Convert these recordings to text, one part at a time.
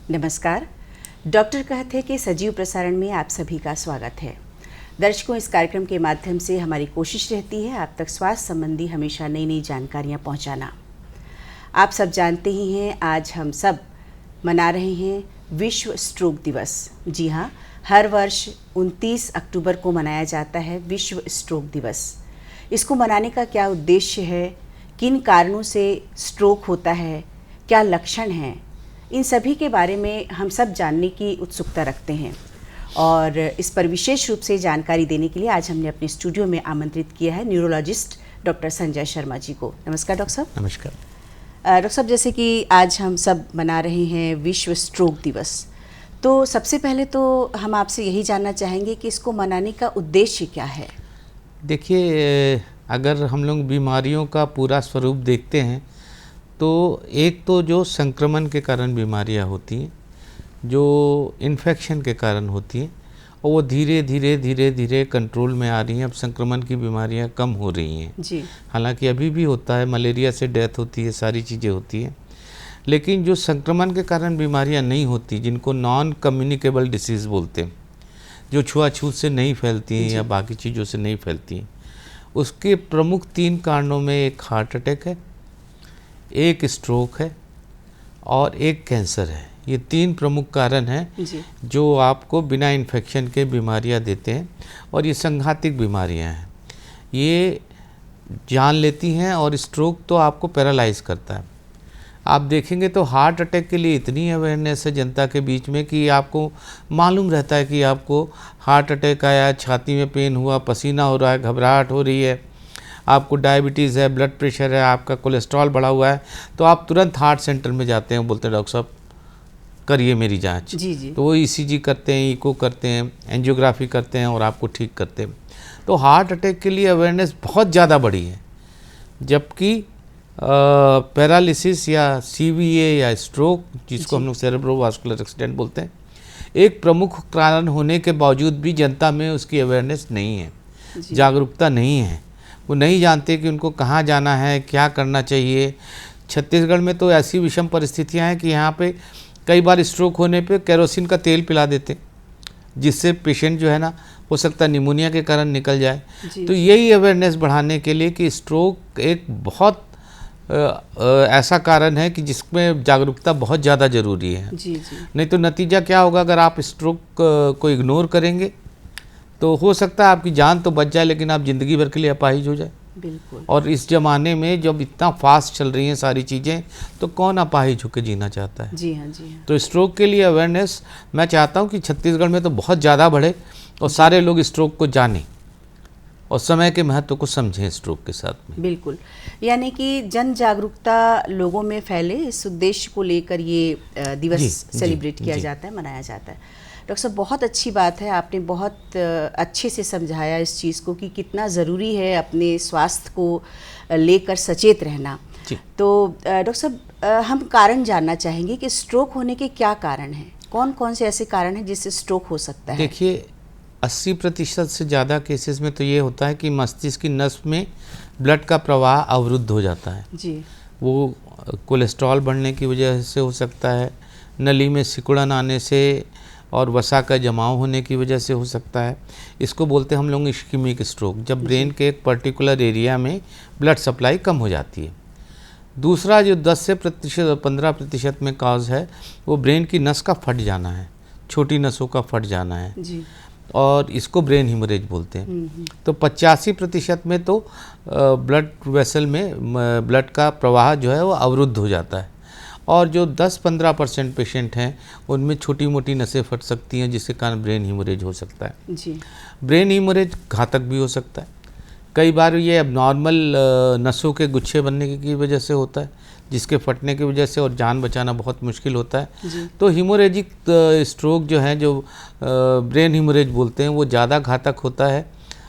नमस्कार। डॉक्टर कहते हैं कि सजीव प्रसारण में आप सभी का स्वागत है। दर्शकों, इस कार्यक्रम के माध्यम से हमारी कोशिश रहती है आप तक स्वास्थ्य संबंधी हमेशा नई नई जानकारियां पहुंचाना। आप सब जानते ही हैं, आज हम सब मना रहे हैं विश्व स्ट्रोक दिवस। जी हाँ, हर वर्ष 29 अक्टूबर को मनाया जाता है विश्व स्ट्रोक दिवस। इसको मनाने का क्या उद्देश्य है, किन कारणों से स्ट्रोक होता है, क्या लक्षण हैं, इन सभी के बारे में हम सब जानने की उत्सुकता रखते हैं। और इस पर विशेष रूप से जानकारी देने के लिए आज हमने अपने स्टूडियो में आमंत्रित किया है न्यूरोलॉजिस्ट डॉक्टर संजय शर्मा जी को। नमस्कार डॉक्टर साहब। नमस्कार डॉक्टर साहब, जैसे कि आज हम सब मना रहे हैं विश्व स्ट्रोक दिवस, तो सबसे पहले तो हम आपसे यही जानना चाहेंगे कि इसको मनाने का उद्देश्य क्या है। देखिए, अगर हम लोग बीमारियों का पूरा स्वरूप देखते हैं तो एक तो जो संक्रमण के कारण बीमारियां होती हैं, जो इन्फेक्शन के कारण होती हैं, और वो धीरे धीरे कंट्रोल में आ रही हैं। अब संक्रमण की बीमारियां कम हो रही हैं जी। हालांकि अभी भी होता है, मलेरिया से डेथ होती है, सारी चीज़ें होती हैं, लेकिन जो संक्रमण के कारण बीमारियां नहीं होती, जिनको नॉन कम्युनिकेबल डिसीज़ बोलते हैं, जो छुआछूत से नहीं फैलती हैं या बाकी चीज़ों से नहीं फैलती हैं, उसके प्रमुख 3 कारणों में एक हार्ट अटैक है, एक स्ट्रोक है और एक कैंसर है। ये 3 प्रमुख कारण हैं जो आपको बिना इन्फेक्शन के बीमारियां देते हैं, और ये संघातिक बीमारियां हैं। ये जान लेती हैं, और स्ट्रोक तो आपको पैरालाइज करता है। आप देखेंगे तो हार्ट अटैक के लिए इतनी अवेयरनेस है जनता के बीच में कि आपको मालूम रहता है कि आपको हार्ट अटैक आया, छाती में पेन हुआ, पसीना हो रहा है, घबराहट हो रही है, आपको डायबिटीज़ है, ब्लड प्रेशर है, आपका कोलेस्ट्रॉल बढ़ा हुआ है, तो आप तुरंत हार्ट सेंटर में जाते हैं, बोलते हैं डॉक्टर साहब करिए मेरी जांच। जी। तो वो ईसीजी करते हैं, इको करते हैं, एंजियोग्राफी करते हैं और आपको ठीक करते हैं। तो हार्ट अटैक के लिए अवेयरनेस बहुत ज़्यादा बढ़ी है, जबकि पैरालिसिस या सीवीए या स्ट्रोक, जिसको हम लोग सेरेब्रोवास्कुलर एक्सीडेंट बोलते हैं, एक प्रमुख कारण होने के बावजूद भी जनता में उसकी अवेयरनेस नहीं है, जागरूकता नहीं है। वो नहीं जानते कि उनको कहाँ जाना है, क्या करना चाहिए। छत्तीसगढ़ में तो ऐसी विषम परिस्थितियाँ हैं कि यहाँ पे कई बार स्ट्रोक होने पे केरोसिन का तेल पिला देते, जिससे पेशेंट जो है ना, हो सकता है निमोनिया के कारण निकल जाए। तो यही अवेयरनेस बढ़ाने के लिए कि स्ट्रोक एक बहुत ऐसा कारण है कि जिसमें जागरूकता बहुत ज़्यादा ज़रूरी है। नहीं तो नतीजा क्या होगा, अगर आप स्ट्रोक को इग्नोर करेंगे तो हो सकता है आपकी जान तो बच जाए, लेकिन आप ज़िंदगी भर के लिए अपाहिज हो जाए। बिल्कुल। और इस ज़माने में जब इतना फास्ट चल रही हैं सारी चीज़ें, तो कौन अपाहिज होकर जीना चाहता है। जी हाँ, जी हाँ। तो स्ट्रोक के लिए अवेयरनेस मैं चाहता हूँ कि छत्तीसगढ़ में तो बहुत ज़्यादा बढ़े, और सारे लोग स्ट्रोक को जानें और समय के महत्व को समझें स्ट्रोक के साथ में। बिल्कुल, यानी कि जन जागरूकता लोगों में फैले, इस उद्देश्य को लेकर ये दिवस सेलिब्रेट किया जाता है, मनाया जाता है। डॉक्टर साहब, बहुत अच्छी बात है, आपने बहुत अच्छे से समझाया इस चीज़ को कि कितना ज़रूरी है अपने स्वास्थ्य को लेकर सचेत रहना। तो डॉक्टर साहब, हम कारण जानना चाहेंगे कि स्ट्रोक होने के क्या कारण हैं, कौन कौन से ऐसे कारण हैं जिससे स्ट्रोक हो सकता है। देखिए, 80% से ज़्यादा केसेस में तो ये होता है कि मस्तिष्क की नस में ब्लड का प्रवाह अवरुद्ध हो जाता है। जी। वो कोलेस्ट्रॉल बढ़ने की वजह से हो सकता है, नली में सिकुड़न आने से और वसा का जमाव होने की वजह से हो सकता है। इसको बोलते हैं हम लोग इश्केमिक स्ट्रोक, जब ब्रेन के एक पर्टिकुलर एरिया में ब्लड सप्लाई कम हो जाती है। दूसरा जो 10 से 15% में कॉज है, वो ब्रेन की नस का फट जाना है, छोटी नसों का फट जाना है जी। और इसको ब्रेन हीमोरेज बोलते हैं। तो 85% में तो ब्लड वेसल में ब्लड का प्रवाह जो है वो अवरुद्ध हो जाता है, और जो 10-15% पेशेंट हैं उनमें छोटी मोटी नसें फट सकती हैं, जिसके कारण ब्रेन हीमोरेज हो सकता है जी। ब्रेन हीमोरेज घातक भी हो सकता है। कई बार ये एबनॉर्मल नसों के गुच्छे बनने की वजह से होता है, जिसके फटने की वजह से और जान बचाना बहुत मुश्किल होता है। तो हीमोरेजिक स्ट्रोक जो है, जो ब्रेन हीमोरेज बोलते हैं, वो ज़्यादा घातक होता है।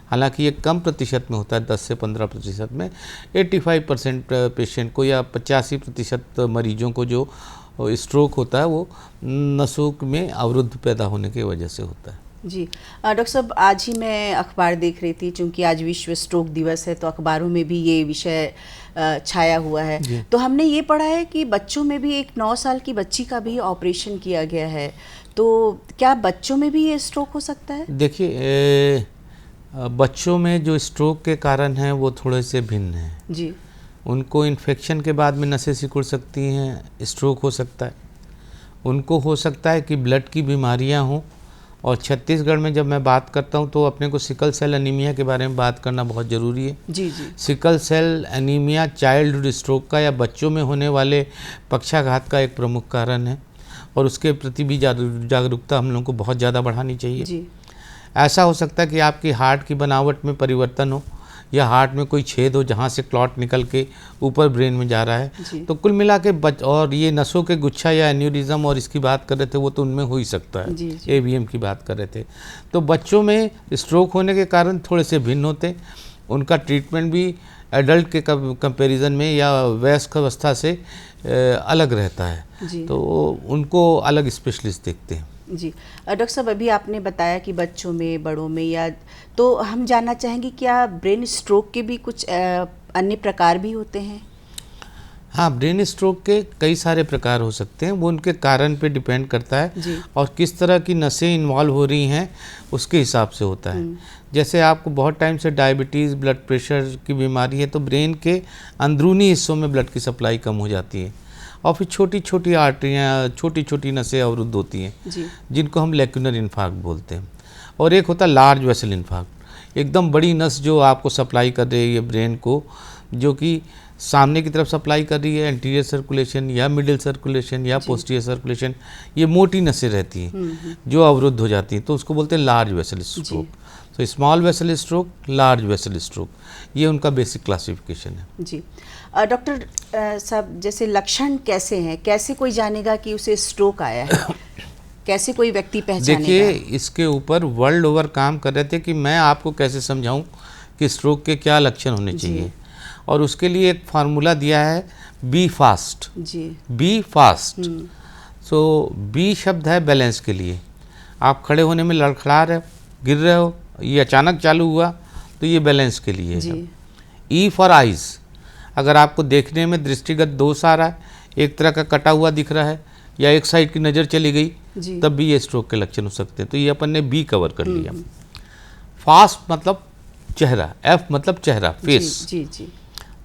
हालांकि ये कम प्रतिशत में होता है, 10 से 15% में। 85% पेशेंट को या 85% मरीजों को जो स्ट्रोक होता है वो नसों में अवरुद्ध पैदा होने की वजह से होता है। जी डॉक्टर साहब, आज ही मैं अखबार देख रही थी, चूंकि आज विश्व स्ट्रोक दिवस है तो अखबारों में भी ये विषय छाया हुआ है। तो हमने ये पढ़ा है कि बच्चों में भी एक 9 साल की बच्ची का भी ऑपरेशन किया गया है। तो क्या बच्चों में भी ये स्ट्रोक हो सकता है? देखिए, बच्चों में जो स्ट्रोक के कारण हैं वो थोड़े से भिन्न हैं जी। उनको इन्फेक्शन के बाद में नसें सिकुड़ सकती हैं, स्ट्रोक हो सकता है। उनको हो सकता है कि ब्लड की बीमारियां हों, और छत्तीसगढ़ में जब मैं बात करता हूं तो अपने को सिकल सेल एनीमिया के बारे में बात करना बहुत ज़रूरी है। जी जी। Sickle cell anaemia childhood stroke का या बच्चों में होने वाले पक्षाघात का एक प्रमुख कारण है, और उसके प्रति भी जागरूकता हम लोगों को बहुत ज़्यादा बढ़ानी चाहिए। जी। ऐसा हो सकता है कि आपकी हार्ट की बनावट में परिवर्तन हो, या हार्ट में कोई छेद हो जहाँ से क्लॉट निकल के ऊपर ब्रेन में जा रहा है। तो कुल मिला के और ये नसों के गुच्छा या एन्यूरिज्म और इसकी बात कर रहे थे, वो तो उनमें हो ही सकता है। AVM की बात कर रहे थे। तो बच्चों में स्ट्रोक होने के कारण थोड़े से भिन्न होते हैं, उनका ट्रीटमेंट भी एडल्ट के कंपैरिजन में या वयस्क अवस्था से अलग रहता है। तो उनको अलग स्पेशलिस्ट देखते हैं। जी डॉक्टर साहब, अभी आपने बताया कि बच्चों में, बड़ों में, या तो हम जानना चाहेंगे क्या ब्रेन स्ट्रोक के भी कुछ अन्य प्रकार भी होते हैं? हाँ, ब्रेन स्ट्रोक के कई सारे प्रकार हो सकते हैं, वो उनके कारण पे डिपेंड करता है और किस तरह की नसें इन्वॉल्व हो रही हैं उसके हिसाब से होता है। जैसे आपको बहुत टाइम से डायबिटीज़, ब्लड प्रेशर की बीमारी है तो ब्रेन के अंदरूनी हिस्सों में ब्लड की सप्लाई कम हो जाती है, और फिर छोटी छोटी आर्टरियाँ, छोटी छोटी नसें अवरुद्ध होती हैं जिनको हम लेक्यूनर इन्फार्क्ट बोलते हैं। और एक होता है लार्ज वेसल इन्फार्क्ट, एकदम बड़ी नस जो आपको सप्लाई कर रही है ब्रेन को, जो कि सामने की तरफ सप्लाई कर रही है, एंटीरियर सर्कुलेशन या मिडिल सर्कुलेशन या पोस्टीरियर सर्कुलेशन, ये मोटी नसें रहती हैं जो अवरुद्ध हो जाती हैं, तो उसको बोलते हैं लार्ज वेसल स्ट्रोक। तो small vessel stroke, large vessel stroke, ये उनका बेसिक क्लासिफिकेशन है। जी डॉक्टर साहब, जैसे लक्षण कैसे हैं, कैसे कोई जानेगा कि उसे स्ट्रोक आया है, कैसे कोई व्यक्ति पहचानेगा? देखिए, इसके ऊपर वर्ल्ड ओवर काम कर रहे थे कि मैं आपको कैसे समझाऊं कि स्ट्रोक के क्या लक्षण होने चाहिए, और उसके लिए एक फार्मूला दिया है, be fast. Be fast. So B शब्द है बैलेंस के लिए। आप खड़े होने में लड़खड़ा रहे हो, गिर रहे हो, ये अचानक चालू हुआ तो ये बैलेंस के लिए है। ई फॉर आइज, अगर आपको देखने में दृष्टिगत दोष आ रहा है, एक तरह का कटा हुआ दिख रहा है या एक साइड की नज़र चली गई, तब भी ये स्ट्रोक के लक्षण हो सकते हैं। तो ये अपन ने बी कवर कर लिया। फास्ट मतलब चेहरा, एफ मतलब चेहरा, फेस। जी।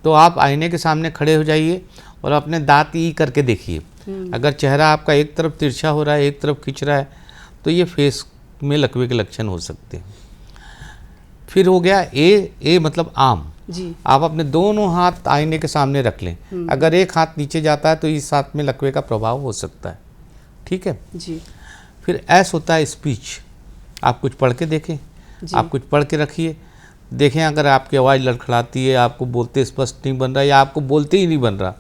तो आप आईने के सामने खड़े हो जाइए और अपने दांत ई करके देखिए। अगर चेहरा आपका एक तरफ तिरछा हो रहा है, एक तरफ खिंच रहा है, तो ये फेस में लकवे के लक्षण हो सकते हैं। फिर हो गया ए मतलब आर्म। आप अपने दोनों हाथ आईने के सामने रख लें, अगर एक हाथ नीचे जाता है तो इस हाथ में लकवे का प्रभाव हो सकता है। ठीक है जी। फिर एस होता है स्पीच। आप कुछ पढ़ के देखें, आप कुछ पढ़ के रखिए, देखें अगर आपकी आवाज़ लड़खड़ाती है, आपको बोलते स्पष्ट नहीं बन रहा या आपको बोलते ही नहीं बन रहा,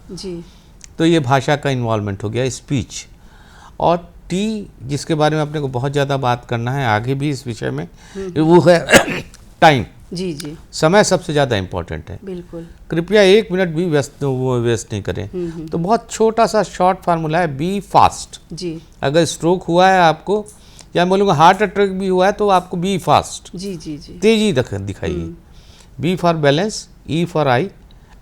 तो ये भाषा का इन्वॉल्वमेंट हो गया, स्पीच। और टी, जिसके बारे में अपने को बहुत ज़्यादा बात करना है आगे भी इस विषय में, वो है टाइम। जी। समय सबसे ज़्यादा इम्पोर्टेंट है। बिल्कुल। कृपया 1 मिनट भी वेस्ट नहीं करें। तो बहुत छोटा सा शॉर्ट फार्मूला है, बी फास्ट। अगर स्ट्रोक हुआ है आपको, या मैं बोलूँगा हार्ट अटैक भी हुआ है, तो आपको बी फास्ट, जी, तेजी दिखाइए। B for balance, E for eye,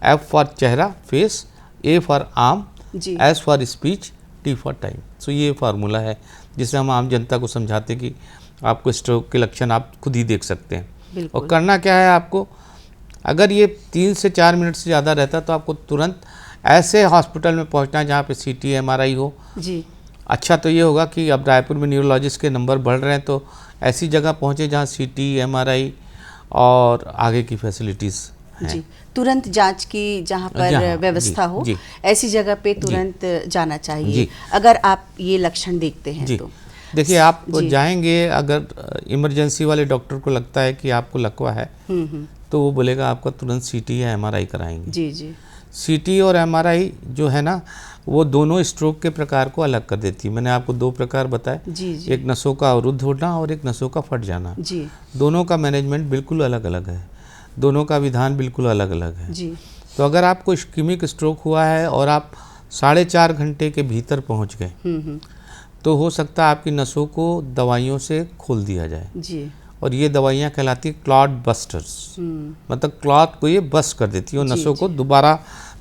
F for चेहरा, face, A for arm, S for speech, T for time. So ये फार्मूला है जिससे हम आम जनता को समझाते कि आपको स्ट्रोक के लक्षण आप खुद ही देख सकते हैं। और करना क्या है आपको, अगर ये 3 से 4 मिनट से ज़्यादा रहता है तो आपको तुरंत ऐसे हॉस्पिटल में पहुंचना है जहाँ पे CT MRI हो। अच्छा तो ये होगा कि अब रायपुर में न्यूरोलॉजिस्ट के नंबर बढ़ रहे हैं, तो ऐसी जगह पहुँचे जहाँ CT MRI और आगे की फैसिलिटीज़ हैं। तुरंत जांच की जहाँ पर व्यवस्था हो, ऐसी जगह पे तुरंत जाना चाहिए अगर आप ये लक्षण देखते हैं। तो देखिए, आप जाएंगे, अगर इमरजेंसी वाले डॉक्टर को लगता है कि आपको लकवा है, तो वो बोलेगा आपका तुरंत CT या MRI कराएंगे। CT और MRI जो है ना, वो दोनों स्ट्रोक के प्रकार को अलग कर देती है। मैंने आपको 2 प्रकार बताए, एक नसों का अवरुद्ध होना और एक नसों का फट जाना। दोनों का मैनेजमेंट बिल्कुल अलग अलग है, दोनों का विधान बिल्कुल अलग अलग है। तो अगर आपको इस्कीमिक स्ट्रोक हुआ है और आप 4.5 घंटे के भीतर पहुंच गए, तो हो सकता है आपकी नसों को दवाइयों से खोल दिया जाए जी। और ये दवाइयाँ कहलाती क्लॉट बस्टर्स, मतलब क्लॉट को ये बस्ट कर देती है और जी, नसों को जी। दोबारा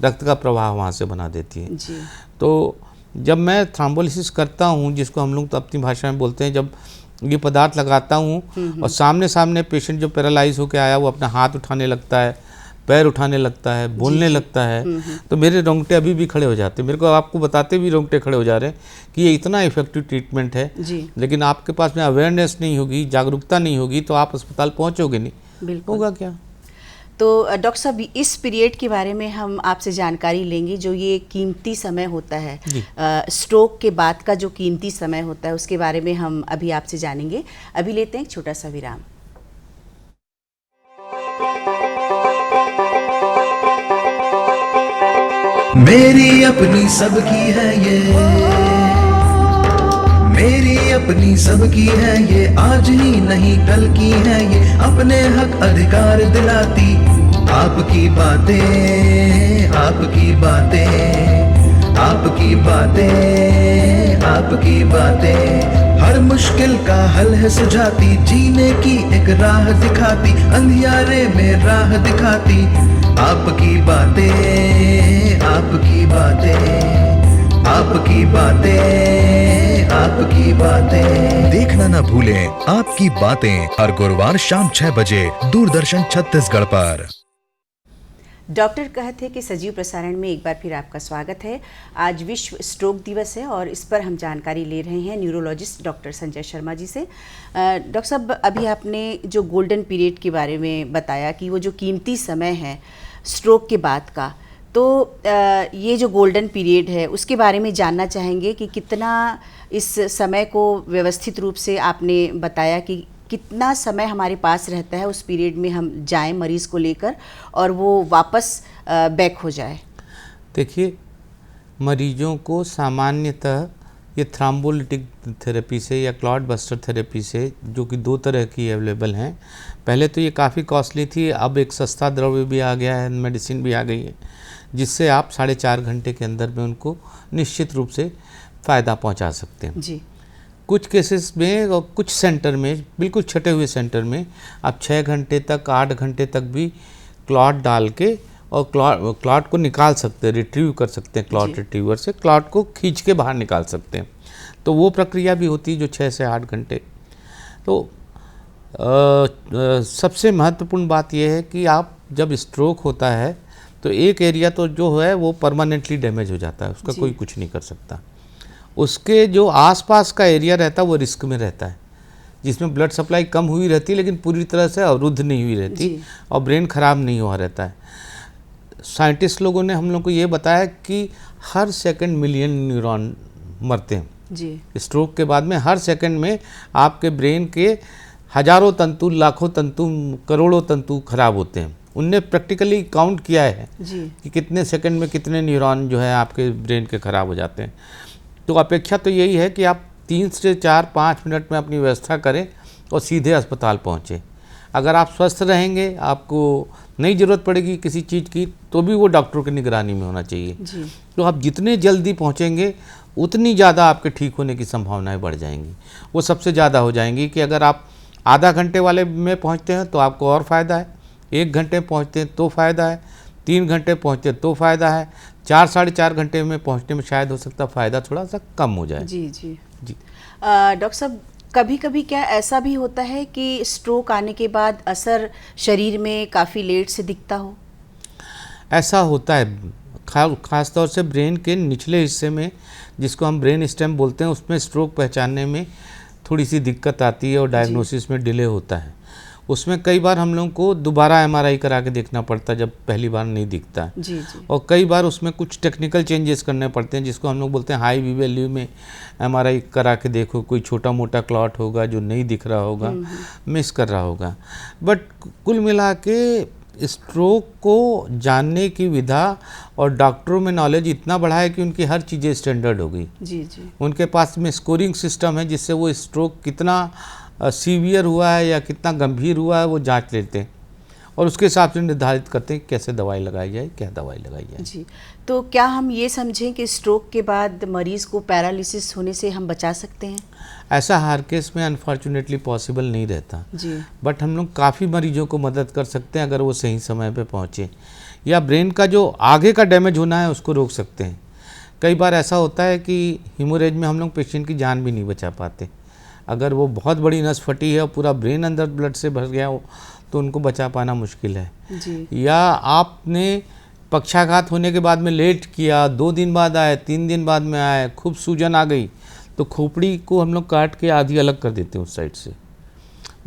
रक्त का प्रवाह वहाँ से बना देती है। जी। तो जब मैं थ्रोम्बोलिसिस करता हूँ, जिसको हम लोग तो अपनी भाषा में बोलते हैं, जब ये पदार्थ लगाता हूँ और सामने सामने पेशेंट जो पैरालाइज होकर आया वो अपना हाथ उठाने लगता है, पैर उठाने लगता है, बोलने लगता है, तो मेरे रोंगटे अभी भी खड़े हो जाते हैं। मेरे को आपको बताते भी रोंगटे खड़े हो जा रहे हैं कि ये इतना इफेक्टिव ट्रीटमेंट है। जी। लेकिन आपके पास में अवेयरनेस नहीं होगी, जागरूकता नहीं होगी, तो आप अस्पताल पहुँचोगे नहीं, बिल्कुल। होगा क्या। तो डॉक्टर साहब, इस पीरियड के बारे में हम आपसे जानकारी लेंगे, जो ये कीमती समय होता है, स्ट्रोक के बाद का जो कीमती समय होता है, उसके बारे में हम अभी आपसे जानेंगे। अभी लेते हैं एक छोटा सा विराम। मेरी अपनी सबकी है ये, मेरी अपनी सबकी है ये, आज ही नहीं कल की है ये, अपने हक अधिकार दिलाती आपकी बातें, आपकी बातें, आपकी बातें, आपकी बातें, हर मुश्किल का हल है सुझाती, जीने की एक राह दिखाती, अंधियारे में राह दिखाती, आपकी बातें, आपकी बातें, आपकी बातें, आपकी बातें। देखना ना भूलें आपकी बातें, हर गुरुवार शाम 6 बजे दूरदर्शन छत्तीसगढ़ पर। डॉक्टर कहते के सजीव प्रसारण में एक बार फिर आपका स्वागत है। आज विश्व स्ट्रोक दिवस है और इस पर हम जानकारी ले रहे हैं न्यूरोलॉजिस्ट डॉक्टर संजय शर्मा जी से। डॉक्टर साहब, अभी आपने जो गोल्डन पीरियड के बारे में बताया कि वो जो कीमती समय है स्ट्रोक के बाद का, तो ये जो गोल्डन पीरियड है उसके बारे में जानना चाहेंगे कि कितना इस समय को व्यवस्थित रूप से आपने बताया कि कितना समय हमारे पास रहता है उस पीरियड में हम जाएं मरीज़ को लेकर और वो वापस बैक हो जाए। देखिए, मरीजों को सामान्यतः ये थ्रोम्बोलिटिक थेरेपी से या क्लॉट बस्टर थेरेपी से, जो कि 2 तरह की अवेलेबल हैं, पहले तो ये काफ़ी कॉस्टली थी, अब एक सस्ता द्रव्य भी आ गया है, मेडिसिन भी आ गई है, जिससे आप 4.5 घंटे के अंदर में उनको निश्चित रूप से फ़ायदा पहुंचा सकते हैं जी। कुछ केसेस में और कुछ सेंटर में, बिल्कुल छटे हुए सेंटर में, आप 6 घंटे तक, 8 घंटे तक भी क्लॉट डाल के और क्लॉट को निकाल सकते हैं, रिट्रीव कर सकते हैं, क्लॉट रिट्रीवर से क्लॉट को खींच के बाहर निकाल सकते हैं। तो वो प्रक्रिया भी होती है जो 6 से 8 घंटे। तो सबसे महत्वपूर्ण बात यह है कि आप जब स्ट्रोक होता है तो एक एरिया तो जो है वो परमानेंटली डैमेज हो जाता है, उसका कोई कुछ नहीं कर सकता। उसके जो आसपास का एरिया रहता है वो रिस्क में रहता है, जिसमें ब्लड सप्लाई कम हुई रहती है लेकिन पूरी तरह से अवरुद्ध नहीं हुई रहती और ब्रेन खराब नहीं हुआ रहता है। साइंटिस्ट लोगों ने हम लोग को ये बताया कि हर सेकंड मिलियन न्यूरॉन मरते हैं जी। स्ट्रोक के बाद में। हर सेकंड में आपके ब्रेन के हजारों तंतु, लाखों तंतु, करोड़ों तंतु खराब होते हैं। उनने प्रैक्टिकली काउंट किया है जी। कि कितने सेकंड में कितने न्यूरॉन जो है आपके ब्रेन के खराब हो जाते हैं। तो अपेक्षा तो यही है कि आप 3 से 4-5 मिनट में अपनी व्यवस्था करें और सीधे अस्पताल पहुँचें। अगर आप स्वस्थ रहेंगे, आपको नहीं ज़रूरत पड़ेगी किसी चीज़ की, तो भी वो डॉक्टर की निगरानी में होना चाहिए जी। तो आप जितने जल्दी पहुँचेंगे उतनी ज़्यादा आपके ठीक होने की संभावनाएं बढ़ जाएंगी। वो सबसे ज़्यादा हो जाएंगी कि अगर आप आधा घंटे वाले में पहुँचते हैं तो आपको और फ़ायदा है, 1 घंटे पहुँचते हैं तो फ़ायदा है, 3 घंटे पहुँचते तो फ़ायदा है, 4-4.5 घंटे में पहुँचने में शायद हो सकता है फ़ायदा थोड़ा सा कम हो जाए। जी जी जी। डॉक्टर साहब, कभी कभी क्या ऐसा भी होता है कि स्ट्रोक आने के बाद असर शरीर में काफ़ी लेट से दिखता हो? ऐसा होता है, ख़ास तौर से ब्रेन के निचले हिस्से में, जिसको हम ब्रेन स्टेम बोलते हैं, उसमें स्ट्रोक पहचानने में थोड़ी सी दिक्कत आती है और डायग्नोसिस में डिले होता है। उसमें कई बार हम लोगों को दोबारा MRI करा के देखना पड़ता है जब पहली बार नहीं दिखता है। जी जी। और कई बार उसमें कुछ टेक्निकल चेंजेस करने पड़ते हैं, जिसको हम लोग बोलते हैं हाई वैल्यू में MRI करा के देखो, कोई छोटा मोटा क्लॉट होगा जो नहीं दिख रहा होगा, मिस कर रहा होगा। बट कुल मिला के स्ट्रोक को जानने की विधा और डॉक्टरों में नॉलेज इतना बढ़ा है कि उनकी हर चीज़ें स्टैंडर्ड हो गई। जी जी। उनके पास में स्कोरिंग सिस्टम है, जिससे वो स्ट्रोक कितना सीवियर हुआ है या कितना गंभीर हुआ है वो जांच लेते हैं और उसके हिसाब से निर्धारित करते हैं कि कैसे दवाई लगाई जाए, क्या दवाई लगाई जाए। जी, तो क्या हम ये समझें कि स्ट्रोक के बाद मरीज को पैरालिसिस होने से हम बचा सकते हैं? ऐसा हर केस में अनफॉर्चुनेटली पॉसिबल नहीं रहता, जी, बट हम लोग काफ़ी मरीजों को मदद कर सकते हैं अगर वो सही समय पे पहुँचे, या ब्रेन का जो आगे का डैमेज होना है उसको रोक सकते हैं। कई बार ऐसा होता है कि हीमोरेज में हम लोग पेशेंट की जान भी नहीं बचा पाते। अगर वो बहुत बड़ी नस फटी है और पूरा ब्रेन अंदर ब्लड से भर गया हो तो उनको बचा पाना मुश्किल है। जी, या आपने पक्षाघात होने के बाद में लेट किया, 2 दिन बाद आए, 3 दिन बाद में आए, खूब सूजन आ गई, तो खोपड़ी को हम लोग काट के आधी अलग कर देते हैं उस साइड से।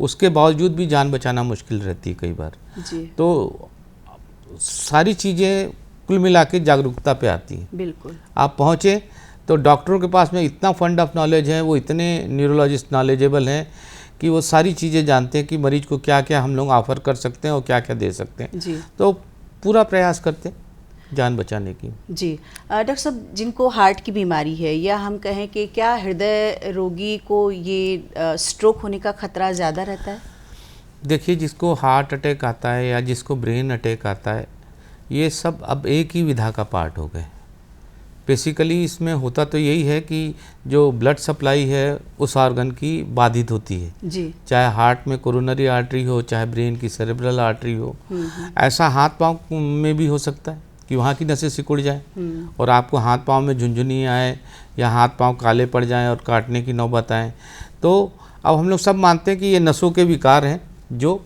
उसके बावजूद भी जान बचाना मुश्किल रहती है कई बार। जी, तो सारी चीज़ें कुल मिला के जागरूकता पे आती हैं। बिल्कुल। आप पहुँचे तो डॉक्टरों के पास में इतना फंड ऑफ नॉलेज है, वो इतने न्यूरोलॉजिस्ट नॉलेजेबल हैं कि वो सारी चीज़ें जानते हैं कि मरीज को क्या क्या हम लोग ऑफ़र कर सकते हैं और क्या क्या दे सकते हैं। जी, तो पूरा प्रयास करते हैं जान बचाने की। जी। डॉक्टर साहब, जिनको हार्ट की बीमारी है या हम कहें कि क्या हृदय रोगी को ये स्ट्रोक होने का खतरा ज़्यादा रहता है? देखिए, जिसको हार्ट अटैक आता है या जिसको ब्रेन अटैक आता है, ये सब अब एक ही विधा का पार्ट हो गए। बेसिकली इसमें होता तो यही है कि जो ब्लड सप्लाई है उस ऑर्गन की बाधित होती है, जी, चाहे हार्ट में कोरोनरी आर्टरी हो, चाहे ब्रेन की सेरेब्रल आर्टरी हो। ऐसा हाथ पांव में भी हो सकता है कि वहाँ की नसें सिकुड़ जाए और आपको हाथ पांव में झुंझुनी आए या हाथ पांव काले पड़ जाएं और काटने की नौबत आए। तो अब हम लोग सब मानते हैं कि ये नसों के विकार हैं जो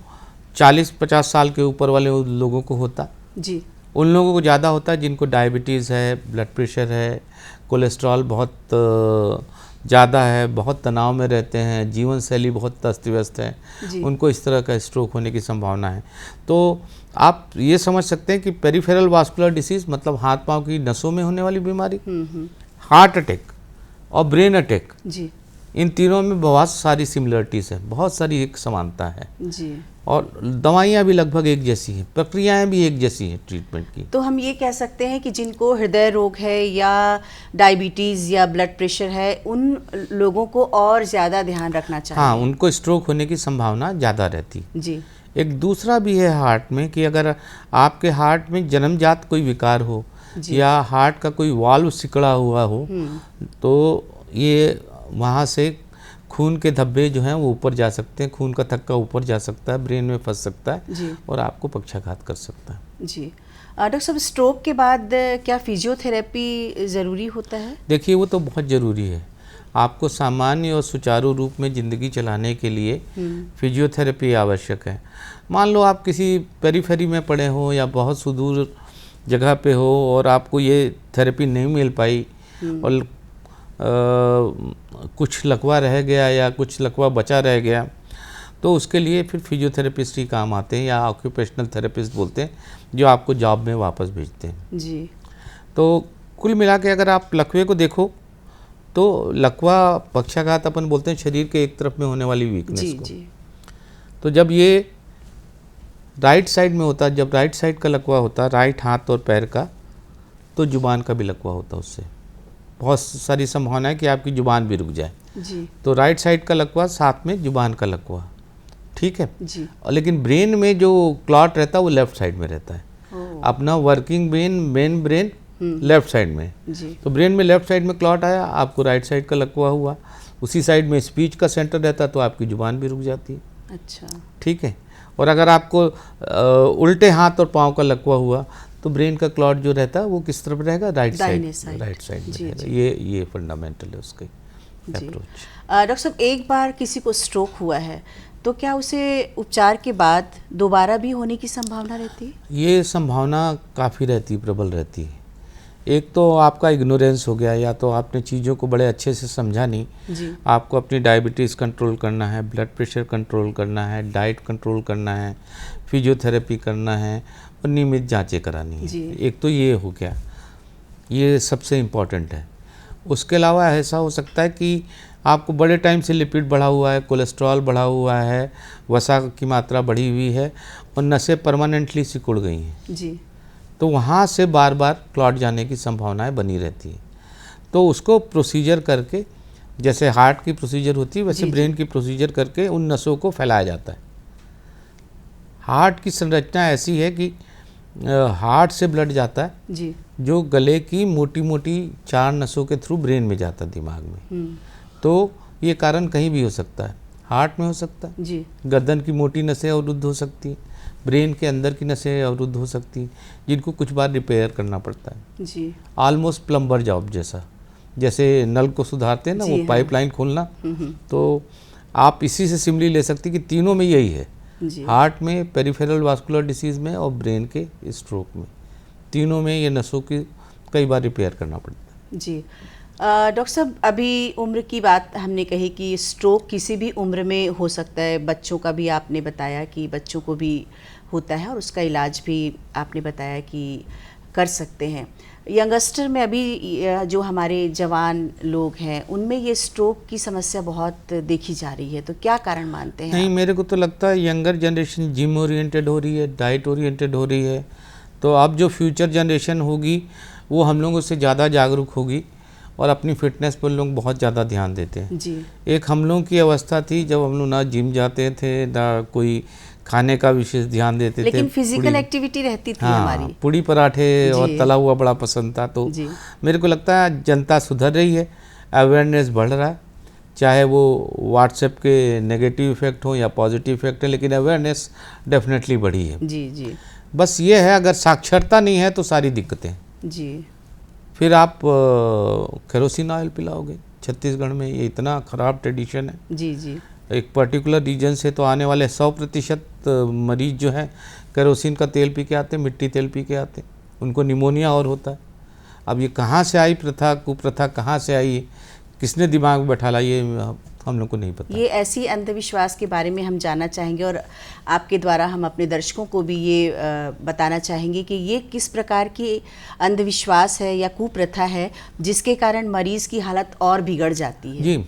40-50 साल के ऊपर वाले लोगों को होता। जी, उन लोगों को ज़्यादा होता है जिनको डायबिटीज़ है, ब्लड प्रेशर है, कोलेस्ट्रॉल बहुत ज़्यादा है, बहुत तनाव में रहते हैं, जीवन शैली बहुत अस्त व्यस्त है, जी, उनको इस तरह का स्ट्रोक होने की संभावना है। तो आप ये समझ सकते हैं कि पेरिफेरल वास्कुलर डिसीज़ मतलब हाथ पांव की नसों में होने वाली बीमारी, हार्ट अटैक और ब्रेन अटैक, जी, इन तीनों में बहुत सारी सिमिलरिटीज़ है, बहुत सारी एक समानता है जी। और दवाइयाँ भी लगभग एक जैसी हैं, प्रक्रियाएं भी एक जैसी हैं ट्रीटमेंट की। तो हम ये कह सकते हैं कि जिनको हृदय रोग है या डायबिटीज़ या ब्लड प्रेशर है, उन लोगों को और ज़्यादा ध्यान रखना चाहिए। हाँ, उनको स्ट्रोक होने की संभावना ज़्यादा रहती है। जी, एक दूसरा भी है हार्ट में कि अगर आपके हार्ट में जन्मजात कोई विकार हो या हार्ट का कोई वाल्व सिकड़ा हुआ हो, तो ये वहाँ से खून के धब्बे जो हैं वो ऊपर जा सकते हैं, खून का थक्का ऊपर जा सकता है, ब्रेन में फंस सकता है जी, और आपको पक्षाघात कर सकता है। जी। डॉक्टर साहब, स्ट्रोक के बाद क्या फिजियोथेरेपी ज़रूरी होता है? देखिए, वो तो बहुत ज़रूरी है। आपको सामान्य और सुचारू रूप में ज़िंदगी चलाने के लिए फिजियोथेरेपी आवश्यक है। मान लो आप किसी पेरीफेरी में पड़े हो या बहुत सुदूर जगह पे हो और आपको ये थेरेपी नहीं मिल पाई और कुछ लकवा रह गया या कुछ लकवा बचा रह गया, तो उसके लिए फिर फिजियोथेरेपिस्ट ही काम आते हैं या ऑक्यूपेशनल थेरेपिस्ट बोलते हैं, जो आपको जॉब में वापस भेजते हैं। जी, तो कुल मिला के अगर आप लकवे को देखो तो लकवा पक्षाघात अपन बोलते हैं शरीर के एक तरफ में होने वाली वीकनेस जी, को। जी, तो जब ये राइट साइड में होता है, जब राइट साइड का लकवा होता है, राइट हाथ और पैर का, तो जुबान का भी लकवा होता है। उससे बहुत सारी संभावना है कि आपकी जुबान भी रुक जाए। जी, तो राइट साइड का लकवा साथ में जुबान का लकवा, ठीक है। जी। और लेकिन ब्रेन में जो क्लॉट रहता है वो लेफ्ट साइड में रहता है। ओह, अपना working main brain left side में। जी, तो ब्रेन में लेफ्ट साइड में क्लॉट आया, आपको राइट साइड का लकवा हुआ, उसी साइड में स्पीच का सेंटर रहता है, तो आपकी जुबान भी रुक जाती है, अच्छा, ठीक है। और अगर आपको उल्टे हाथ और पाँव का लकवा हुआ तो ब्रेन का क्लॉट जो रहता है वो किस तरफ रहेगा, राइट दाहिने साइड, साइड। राइट साइड में जी, रहेगा। जी। ये फंडामेंटल है उसके जी। अप्रोच। डॉक्टर साहब, एक बार किसी को स्ट्रोक हुआ है तो क्या उसे उपचार के बाद दोबारा भी होने की संभावना रहती है? ये संभावना काफ़ी रहती, प्रबल रहती है। एक तो आपका इग्नोरेंस हो गया, या तो आपने चीज़ों को बड़े अच्छे से समझा नहीं। जी, आपको अपनी डायबिटीज़ कंट्रोल करना है, ब्लड प्रेशर कंट्रोल करना है, डाइट कंट्रोल करना है, फिजियोथेरेपी करना है और नियमित जांचें करानी जी। है। एक तो ये हो गया, ये सबसे इम्पॉर्टेंट है। उसके अलावा ऐसा हो सकता है कि आपको बड़े टाइम से लिपिड बढ़ा हुआ है, कोलेस्ट्रॉल बढ़ा हुआ है, वसा की मात्रा बढ़ी हुई है और नसें परमानेंटली सिकुड़ गई हैं, जी, तो वहाँ से बार बार क्लॉट जाने की संभावनाएं बनी रहती है। तो उसको प्रोसीजर करके, जैसे हार्ट की प्रोसीजर होती है वैसे जी, ब्रेन की प्रोसीजर करके उन नसों को फैलाया जाता है। हार्ट की संरचना ऐसी है कि हार्ट से ब्लड जाता है जी। जो गले की मोटी मोटी 4 नसों के थ्रू ब्रेन में जाता है, दिमाग में। तो ये कारण कहीं भी हो सकता है, हार्ट में हो सकता है जी। गर्दन की मोटी नसें अवरुद्ध हो सकती हैं, ब्रेन के अंदर की नसें अवरुद्ध हो सकती हैं, जिनको कुछ बार रिपेयर करना पड़ता है। जी। ऑलमोस्ट प्लम्बर जॉब जैसा, जैसे नल को सुधारते हैं ना, जी, वो हाँ। पाइपलाइन खोलना। तो आप इसी से सिमिली ले सकते हैं कि तीनों में यही है, जी। हार्ट में, पेरिफेरल वास्कुलर डिसीज़ में और ब्रेन के स्ट्रोक में, तीनों में ये नसों की कई बार रिपेयर करना पड़ता है। जी। डॉक्टर साहब, अभी उम्र की बात हमने कही कि स्ट्रोक किसी भी उम्र में हो सकता है, बच्चों का भी आपने बताया कि बच्चों को भी होता है और उसका इलाज भी आपने बताया कि कर सकते हैं। यंगस्टर में अभी जो हमारे जवान लोग हैं उनमें ये स्ट्रोक की समस्या बहुत देखी जा रही है, तो क्या कारण मानते हैं नहीं, आप? मेरे को तो लगता है यंगर जनरेशन जिम ओरिएंटेड हो रही है, डाइट ओरिएंटेड हो रही है। तो अब जो फ्यूचर जनरेशन होगी वो हम लोगों से ज़्यादा जागरूक होगी और अपनी फिटनेस पर लोग बहुत ज़्यादा ध्यान देते हैं। जी। एक हम लोगों की अवस्था थी जब हम लोग ना जिम जाते थे, ना कोई खाने का विशेष ध्यान देते थे। लेकिन फिजिकल पूड़ी- एक्टिविटी रहती थी हाँ, हमारी। पूड़ी पराठे और जी। तला हुआ बड़ा पसंद था। तो जी। मेरे को लगता है जनता सुधर रही है, अवेयरनेस बढ़ रहा है, चाहे वो व्हाट्सएप के नेगेटिव इफेक्ट हो या पॉजिटिव इफेक्ट है, लेकिन अवेयरनेस डेफिनेटली बढ़ी है। जी। जी। बस ये है, अगर साक्षरता नहीं है तो सारी दिक्कतें। जी। फिर आप केरोसिन ऑयल पिलाओगे, छत्तीसगढ़ में ये इतना ख़राब ट्रेडिशन है। जी। जी। एक पर्टिकुलर रीजन से तो आने वाले 100% मरीज जो हैं केरोसिन का तेल पी के आते हैं, मिट्टी तेल पी के आते हैं, उनको निमोनिया और होता है। अब ये कहाँ से आई प्रथा, कुप्रथा कहाँ से आई, किसने दिमाग में बैठा ला, ये हम लोग को नहीं पता। ये ऐसी अंधविश्वास के बारे में हम जानना चाहेंगे और आपके द्वारा हम अपने दर्शकों को भी ये बताना चाहेंगे कि ये किस प्रकार की अंधविश्वास है या कुप्रथा है जिसके कारण मरीज़ की हालत और बिगड़ जाती है। जी,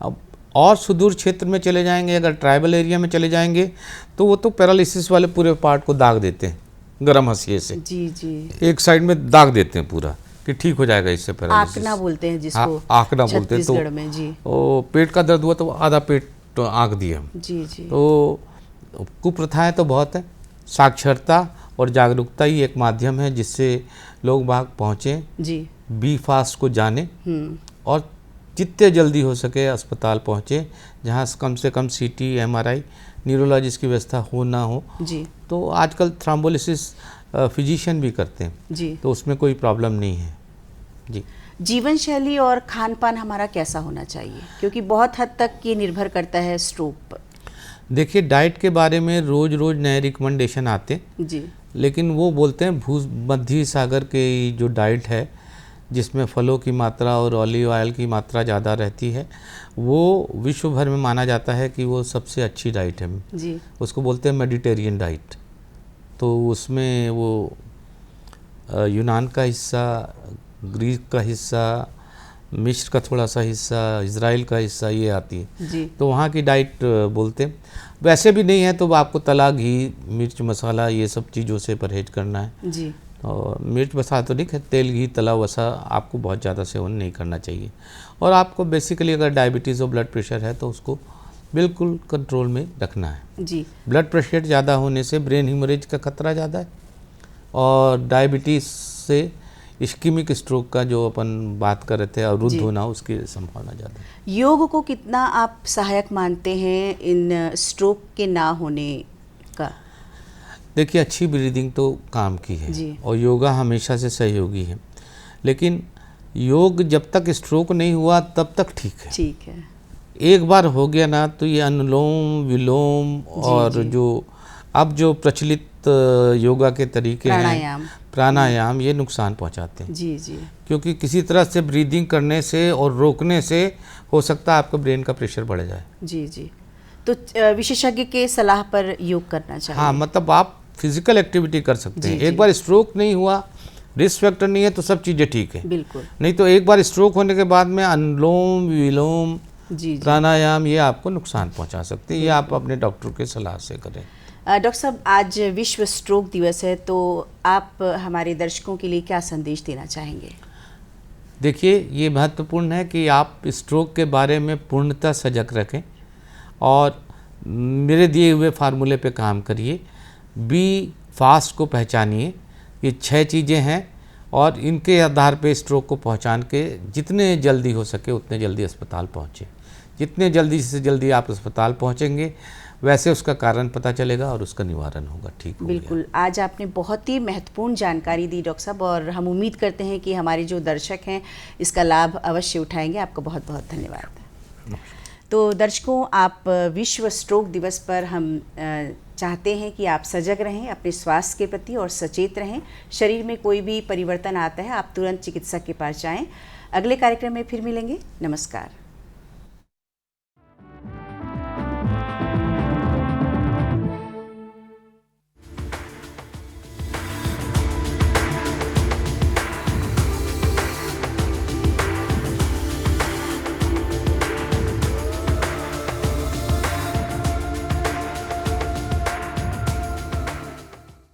अब और सुदूर क्षेत्र में चले जाएंगे, अगर ट्राइबल एरिया में चले जाएंगे तो वो तो पैरालिसिस वाले पूरे पार्ट को दाग देते हैं गरम हंसिए से। जी। जी। एक साइड में दाग देते हैं पूरा कि ठीक हो जाएगा इससे पैरालिसिस। आंकना बोलते हैं जिसको, आंकना बोलते हैं। छत्तीसगढ़ में। जी। तो पेट का दर्द हुआ तो आधा पेट तो आंक दिया। जी। जी। तो कुप्रथाएं तो बहुत है, साक्षरता और जागरूकता ही एक माध्यम है जिससे लोग बाग पहुँचें, जी। बी फास्ट को जाने और जितने जल्दी हो सके अस्पताल पहुँचे, जहाँ कम से कम सीटी, एमआरआई, न्यूरोलॉजिस्ट की व्यवस्था हो ना हो। जी। तो आजकल थ्रोम्बोलिसिस फिजिशियन भी करते हैं, जी। तो उसमें कोई प्रॉब्लम नहीं है। जी। जीवन शैली और खान पान हमारा कैसा होना चाहिए, क्योंकि बहुत हद तक ये निर्भर करता है स्ट्रोक पर। देखिए, डाइट के बारे में रोज़ रोज़ नए रिकमेंडेशन आते हैं, जी। लेकिन वो बोलते हैं भूमध्य सागर की जो डाइट है जिसमें फलों की मात्रा और ऑलिव ऑयल की मात्रा ज़्यादा रहती है, वो विश्व भर में माना जाता है कि वो सबसे अच्छी डाइट है। जी। उसको बोलते हैं मेडिटेरियन डाइट। तो उसमें वो यूनान का हिस्सा, ग्रीक का हिस्सा, मिस्र का थोड़ा सा हिस्सा, इज़राइल का हिस्सा ये आती है। जी। तो वहाँ की डाइट बोलते हैं। वैसे भी नहीं है तो आपको तला, घी, मिर्च, मसाला ये सब चीज़ों से परहेज करना है। जी। और मिर्च मसाला तो नहीं है, तेल, घी, तला वसा आपको बहुत ज़्यादा सेवन नहीं करना चाहिए। और आपको बेसिकली अगर डायबिटीज़ और ब्लड प्रेशर है तो उसको बिल्कुल कंट्रोल में रखना है। जी। ब्लड प्रेशर ज़्यादा होने से ब्रेन हीमोरेज का खतरा ज़्यादा है और डायबिटीज़ से इस्कीमिक स्ट्रोक का जो अपन बात कर रहे थे, अवरुद्ध होना, उसकी संभावना ज़्यादा है। योग को कितना आप सहायक मानते हैं इन स्ट्रोक के ना होने का? देखिए, अच्छी ब्रीदिंग तो काम की है जी। और योगा हमेशा से सहयोगी है, लेकिन योग जब तक स्ट्रोक नहीं हुआ तब तक ठीक है। ठीक है। एक बार हो गया ना तो ये अनुलोम विलोम और जी। जो प्रचलित योगा के तरीके हैं, प्राणायाम, ये नुकसान पहुंचाते हैं। जी। जी। क्योंकि किसी तरह से ब्रीदिंग करने से और रोकने से हो सकता है आपका ब्रेन का प्रेशर बढ़ जाए। जी। जी। तो विशेषज्ञ के सलाह पर योग करना चाहिए। हाँ, मतलब आप फिजिकल एक्टिविटी कर सकते जी। हैं। जी। एक बार स्ट्रोक नहीं हुआ, रिस्क फैक्टर नहीं है तो सब चीज़ें ठीक है। बिल्कुल। नहीं तो एक बार स्ट्रोक होने के बाद में अनुलोम विलोम, जी। जी। प्राणायाम ये आपको नुकसान पहुंचा सकते हैं। ये आप अपने डॉक्टर के सलाह से करें। डॉक्टर साहब, आज विश्व स्ट्रोक दिवस है, तो आप हमारे दर्शकों के लिए क्या संदेश देना चाहेंगे? देखिए, ये महत्वपूर्ण है कि आप स्ट्रोक के बारे में पूर्णतः सजग रखें और मेरे दिए हुए फार्मूले पे काम करिए। बी फास्ट को पहचानिए। ये 6 चीज़ें हैं और इनके आधार पे स्ट्रोक को पहचान के जितने जल्दी हो सके उतने जल्दी अस्पताल पहुँचे। जितने जल्दी से जल्दी आप अस्पताल पहुँचेंगे वैसे उसका कारण पता चलेगा और उसका निवारण होगा। ठीक हो बिल्कुल, आज आपने बहुत ही महत्वपूर्ण जानकारी दी डॉक्टर साहब, और हम उम्मीद करते हैं कि हमारे जो दर्शक हैं इसका लाभ अवश्य उठाएंगे। आपका बहुत बहुत धन्यवाद। तो दर्शकों, आप विश्व स्ट्रोक दिवस पर हम चाहते हैं कि आप सजग रहें अपने स्वास्थ्य के प्रति और सचेत रहें। शरीर में कोई भी परिवर्तन आता है आप तुरंत चिकित्सक के पास जाएं। अगले कार्यक्रम में फिर मिलेंगे। नमस्कार।